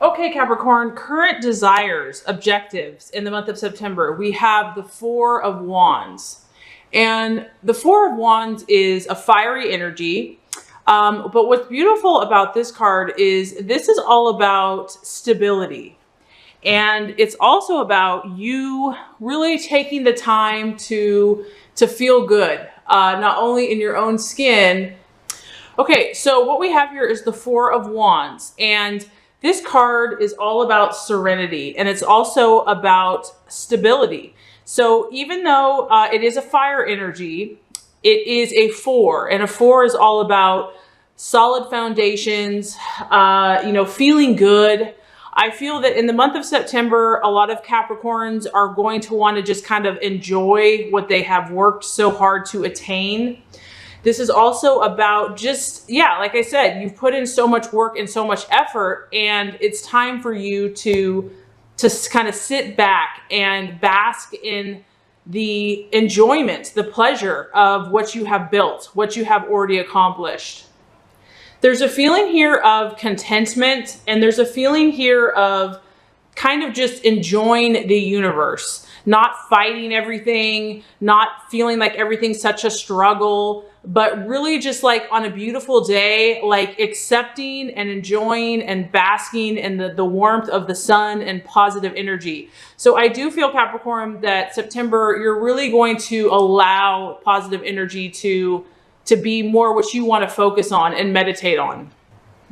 Okay, Capricorn, current desires, objectives in the month of September. We have the Four of Wands. And the Four of Wands is a fiery energy. But what's beautiful about this card is this is all about stability. And it's also about you really taking the time to feel good, not only in your own skin. Okay, so what we have here is the Four of Wands. And this card is all about serenity, and it's also about stability. So even though it is a fire energy, it is a four, and a four is all about solid foundations, feeling good. I feel that in the month of September, a lot of Capricorns are going to want to just kind of enjoy what they have worked so hard to attain. This is also about just, like I said, you've put in so much work and so much effort, and it's time for you to kind of sit back and bask in the enjoyment, the pleasure of what you have built, what you have already accomplished. There's a feeling here of contentment, and there's a feeling here of kind of just enjoying the universe, not fighting everything, not feeling like everything's such a struggle, but really just like on a beautiful day, like accepting and enjoying and basking in the warmth of the sun and positive energy. So I do feel, Capricorn, that September, you're really going to allow positive energy to be more what you want to focus on and meditate on.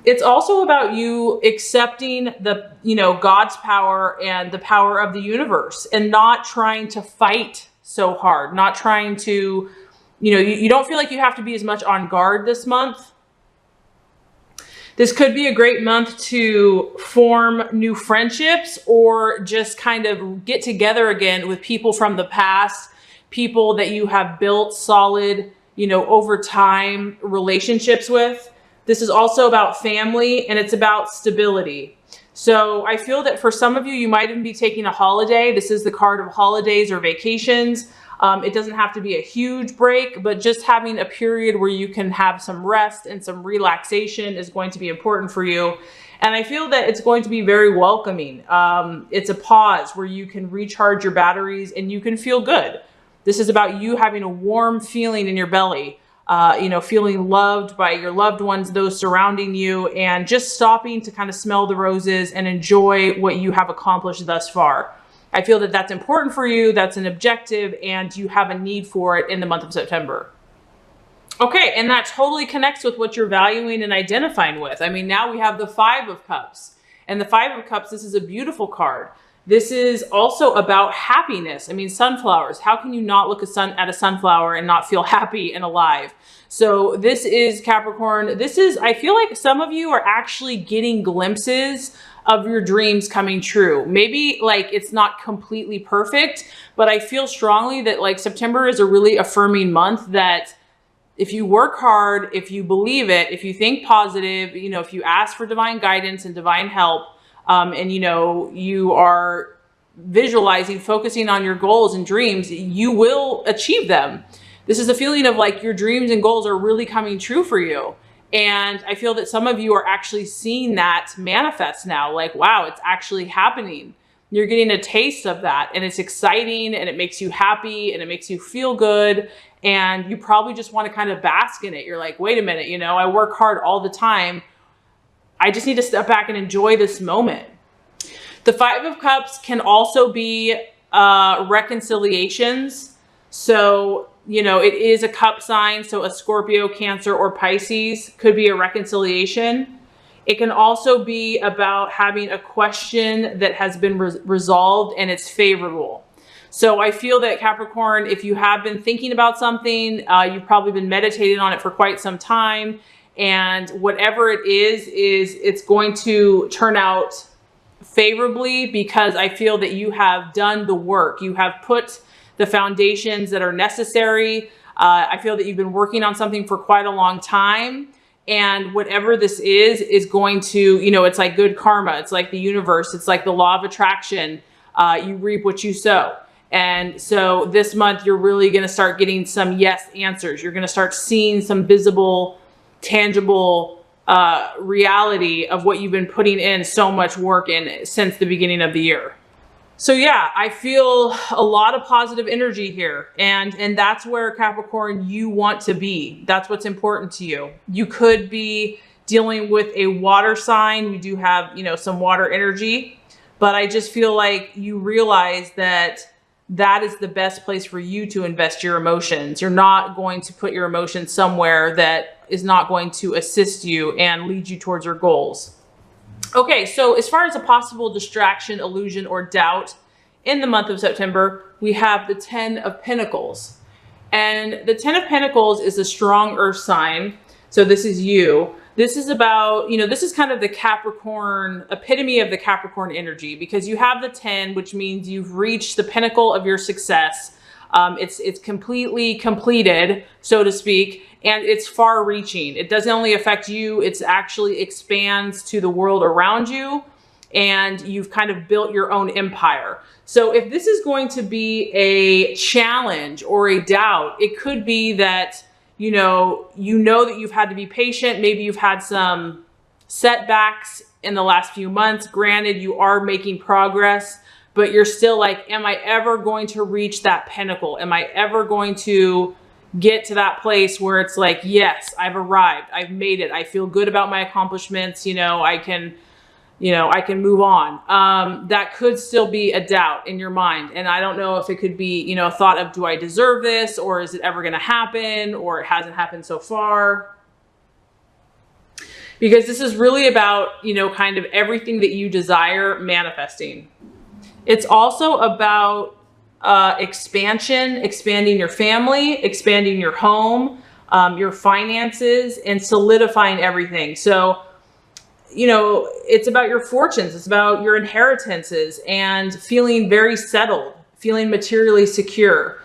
It's also about you accepting the, God's power and the power of the universe, and not trying to fight so hard, not trying to, you don't feel like you have to be as much on guard this month. This could be a great month to form new friendships, or just kind of get together again with people from the past, people that you have built solid, over time relationships with. This is also about family, and it's about stability. So I feel that for some of you, you might even be taking a holiday. This is the card of holidays or vacations. It doesn't have to be a huge break, but just having a period where you can have some rest and some relaxation is going to be important for you. And I feel that it's going to be very welcoming. It's a pause where you can recharge your batteries and you can feel good. This is about you having a warm feeling in your belly, feeling loved by your loved ones, those surrounding you, and just stopping to kind of smell the roses and enjoy what you have accomplished thus far. I feel that that's important for you. That's an objective, and you have a need for it in the month of September. Okay, and that totally connects with what you're valuing and identifying with. I mean, now we have the Five of Cups. And the Five of Cups, this is a beautiful card. This is also about happiness. I mean, sunflowers. How can you not look at a sunflower and not feel happy and alive? So this is, Capricorn. This is, I feel like some of you are actually getting glimpses of your dreams coming true. Maybe like it's not completely perfect, but I feel strongly that like September is a really affirming month, that if you work hard, if you believe it, if you think positive, if you ask for divine guidance and divine help, and you are visualizing, focusing on your goals and dreams, you will achieve them. This is a feeling of like your dreams and goals are really coming true for you. And I feel that some of you are actually seeing that manifest now. Like, wow, it's actually happening. You're getting a taste of that, and it's exciting, and it makes you happy, and it makes you feel good. And you probably just want to kind of bask in it. You're like, wait a minute, I work hard all the time. I just need to step back and enjoy this moment. The Five of Cups can also be reconciliations. So, it is a cup sign. So a Scorpio, Cancer, or Pisces could be a reconciliation. It can also be about having a question that has been resolved and it's favorable. So I feel that, Capricorn, if you have been thinking about something, you've probably been meditating on it for quite some time. And whatever it is it's going to turn out favorably, because I feel that you have done the work. You have put the foundations that are necessary. I feel that you've been working on something for quite a long time. And whatever this is going to, it's like good karma. It's like the universe. It's like the law of attraction. You reap what you sow. And so this month, you're really going to start getting some yes answers. You're going to start seeing some visible, tangible reality of what you've been putting in so much work in since the beginning of the year. So yeah, I feel a lot of positive energy here. And that's where, Capricorn, you want to be. That's what's important to you. You could be dealing with a water sign. We do have, some water energy, but I just feel like you realize that that is the best place for you to invest your emotions. You're not going to put your emotions somewhere that is not going to assist you and lead you towards your goals. Okay, so as far as a possible distraction, illusion, or doubt in the month of September, we have the 10 of Pentacles. And the 10 of Pentacles is a strong earth sign. So this is you. This is about, this is kind of the Capricorn, epitome of the Capricorn energy, because you have the 10, which means you've reached the pinnacle of your success. It's completely completed, so to speak, and it's far reaching. It doesn't only affect you, it actually expands to the world around you, and you've kind of built your own empire. So if this is going to be a challenge or a doubt, it could be that, you know that you've had to be patient. Maybe you've had some setbacks in the last few months. Granted, you are making progress, but you're still like, am I ever going to reach that pinnacle? Am I ever going to get to that place where it's like, yes, I've arrived, I've made it, I feel good about my accomplishments, I can move on. That could still be a doubt in your mind. And I don't know if it could be, a thought of, do I deserve this? Or is it ever going to happen? Or it hasn't happened so far? Because this is really about, kind of everything that you desire manifesting. It's also about expansion, expanding your family, expanding your home, your finances, and solidifying everything. So, it's about your fortunes. It's about your inheritances and feeling very settled, feeling materially secure,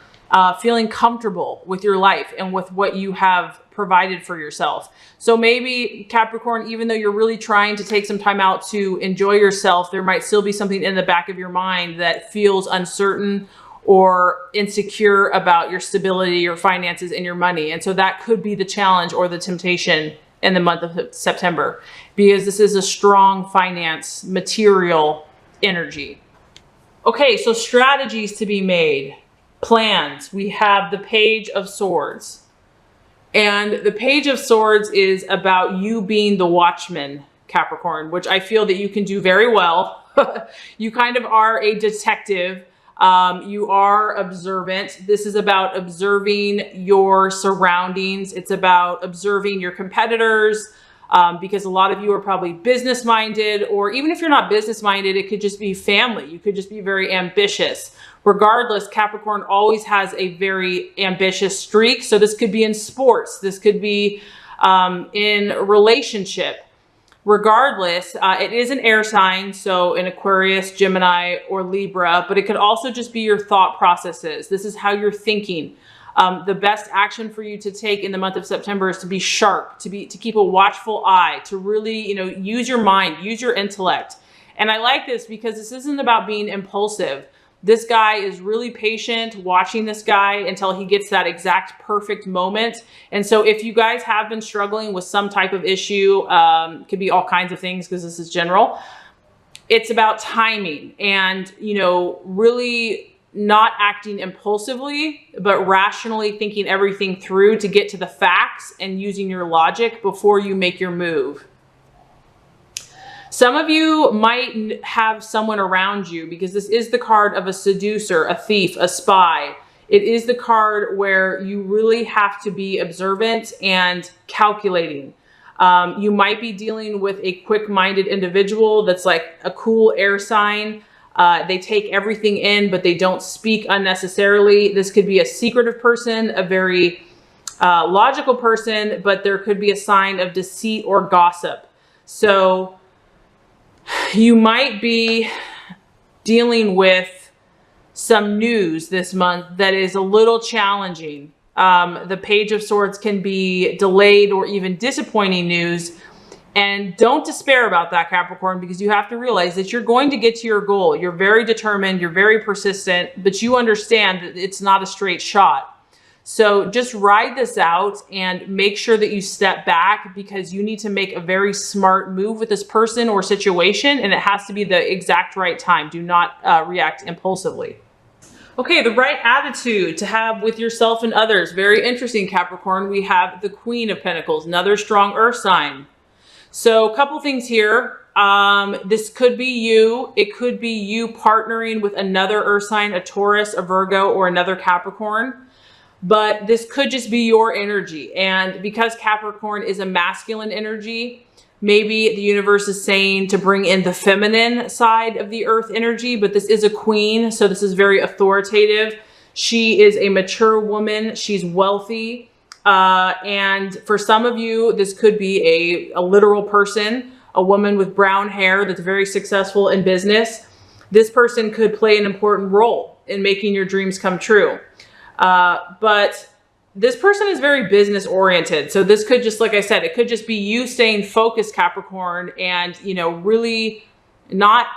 feeling comfortable with your life and with what you have provided for yourself. So maybe, Capricorn, even though you're really trying to take some time out to enjoy yourself, there might still be something in the back of your mind that feels uncertain or insecure about your stability, your finances, and your money. And so that could be the challenge or the temptation in the month of September, because this is a strong finance, material energy. Okay, so strategies to be made, plans. We have the Page of Swords. And the Page of Swords is about you being the watchman, Capricorn, which I feel that you can do very well. You kind of are a detective. You are observant. This is about observing your surroundings. It's about observing your competitors, because a lot of you are probably business-minded, or even if you're not business-minded, it could just be family. You could just be very ambitious. Regardless, Capricorn always has a very ambitious streak. So this could be in sports. This could be in a relationship. Regardless, it is an air sign, so in Aquarius, Gemini, or Libra, but it could also just be your thought processes. This is how you're thinking. The best action for you to take in the month of September is to be sharp, to keep a watchful eye, to really, use your mind, use your intellect. And I like this because this isn't about being impulsive. This guy is really patient, watching this guy until he gets that exact perfect moment. And so if you guys have been struggling with some type of issue, could be all kinds of things because this is general. It's about timing and, really not acting impulsively, but rationally thinking everything through to get to the facts and using your logic before you make your move. Some of you might have someone around you, because this is the card of a seducer, a thief, a spy. It is the card where you really have to be observant and calculating. You might be dealing with a quick-minded individual that's like a cool air sign. They take everything in, but they don't speak unnecessarily. This could be a secretive person, a very logical person, but there could be a sign of deceit or gossip. So you might be dealing with some news this month that is a little challenging. The Page of Swords can be delayed or even disappointing news. And don't despair about that, Capricorn, because you have to realize that you're going to get to your goal. You're very determined, you're very persistent, but you understand that it's not a straight shot. So just ride this out and make sure that you step back, because you need to make a very smart move with this person or situation, and it has to be the exact right time. Do not react impulsively. Okay, the right attitude to have with yourself and others. Very interesting, Capricorn. We have the Queen of Pentacles, another strong earth sign. So a couple things here. This could be you. It could be you partnering with another earth sign, a Taurus, a Virgo, or another Capricorn. But this could just be your energy. And because Capricorn is a masculine energy, maybe the universe is saying to bring in the feminine side of the earth energy, but this is a queen, so this is very authoritative. She is a mature woman. She's wealthy. And for some of you, this could be a literal person, a woman with brown hair that's very successful in business. This person could play an important role in making your dreams come true. But this person is very business oriented. So this could just, like I said, it could just be you staying focused, Capricorn, and, you know, really not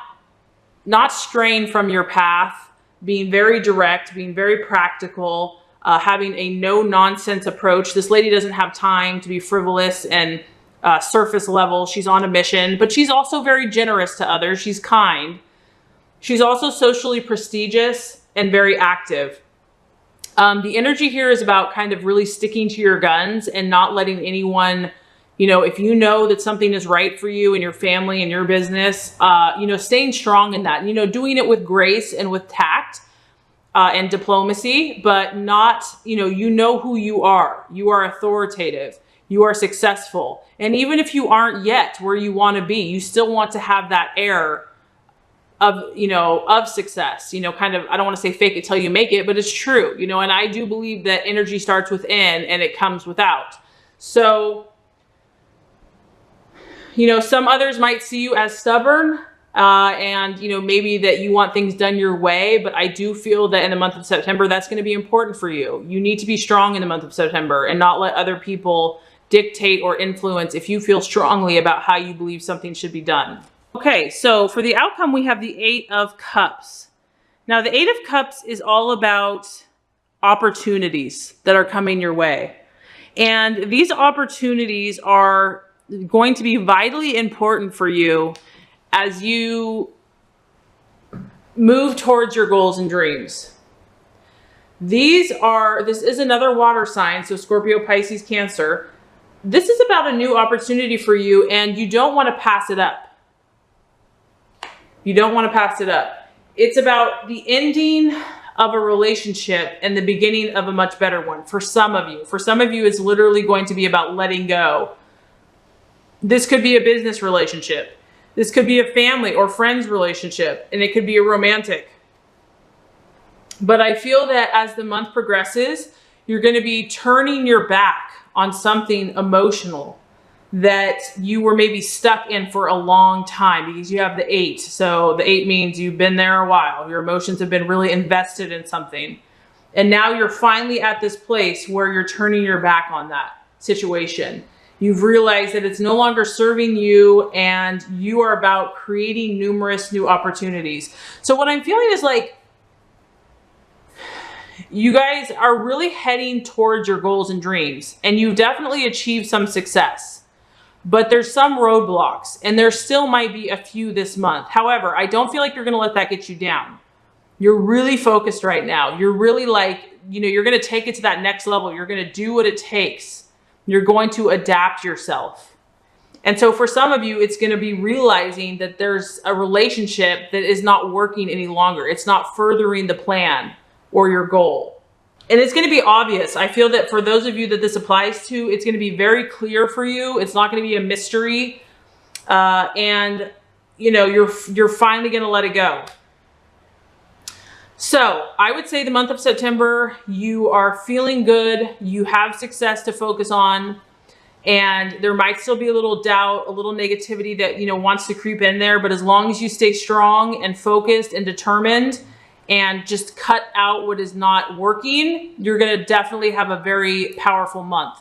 straying from your path, being very direct, being very practical, having a no nonsense approach. This lady doesn't have time to be frivolous and surface level. She's on a mission, but she's also very generous to others. She's kind. She's also socially prestigious and very active. The energy here is about kind of really sticking to your guns and not letting anyone, you know, if you know that something is right for you and your family and your business, you know, staying strong in that, you know, doing it with grace and with tact and diplomacy, but not, you know who you are. You are authoritative. You are successful. And even if you aren't yet where you want to be, you still want to have that air of, you know, of success, you know, kind of, I don't want to say fake it till you make it, but it's true, you know, and I do believe that energy starts within and it comes without. So, you know, some others might see you as stubborn, and, you know, maybe that you want things done your way, but I do feel that in the month of September, that's going to be important for you. You need to be strong in the month of September and not let other people dictate or influence if you feel strongly about how you believe something should be done. Okay, so for the outcome, we have the 8 of Cups. Now, the 8 of Cups is all about opportunities that are coming your way. And these opportunities are going to be vitally important for you as you move towards your goals and dreams. This is another water sign, so Scorpio, Pisces, Cancer. This is about a new opportunity for you, and you don't want to pass it up. You don't want to pass it up. It's about the ending of a relationship and the beginning of a much better one for some of you. For some of you, it's literally going to be about letting go. This could be a business relationship. This could be a family or friends relationship, and it could be a romantic. But I feel that as the month progresses, you're going to be turning your back on something emotional that you were maybe stuck in for a long time, because you have the 8. So the 8 means you've been there a while. Your emotions have been really invested in something. And now you're finally at this place where you're turning your back on that situation. You've realized that it's no longer serving you, and you are about creating numerous new opportunities. So what I'm feeling is like, you guys are really heading towards your goals and dreams, and you've definitely achieved some success. But there's some roadblocks, and there still might be a few this month. However, I don't feel like you're going to let that get you down. You're really focused right now. You're really like, you know, you're going to take it to that next level. You're going to do what it takes. You're going to adapt yourself. And so for some of you, it's going to be realizing that there's a relationship that is not working any longer. It's not furthering the plan or your goal. And it's going to be obvious. I feel that for those of you that this applies to, it's going to be very clear for you. It's not going to be a mystery. And, you know, you're finally going to let it go. So I would say the month of September, you are feeling good. You have success to focus on. And there might still be a little doubt, a little negativity that, you know, wants to creep in there. But as long as you stay strong and focused and determined, and just cut out what is not working, you're going to definitely have a very powerful month.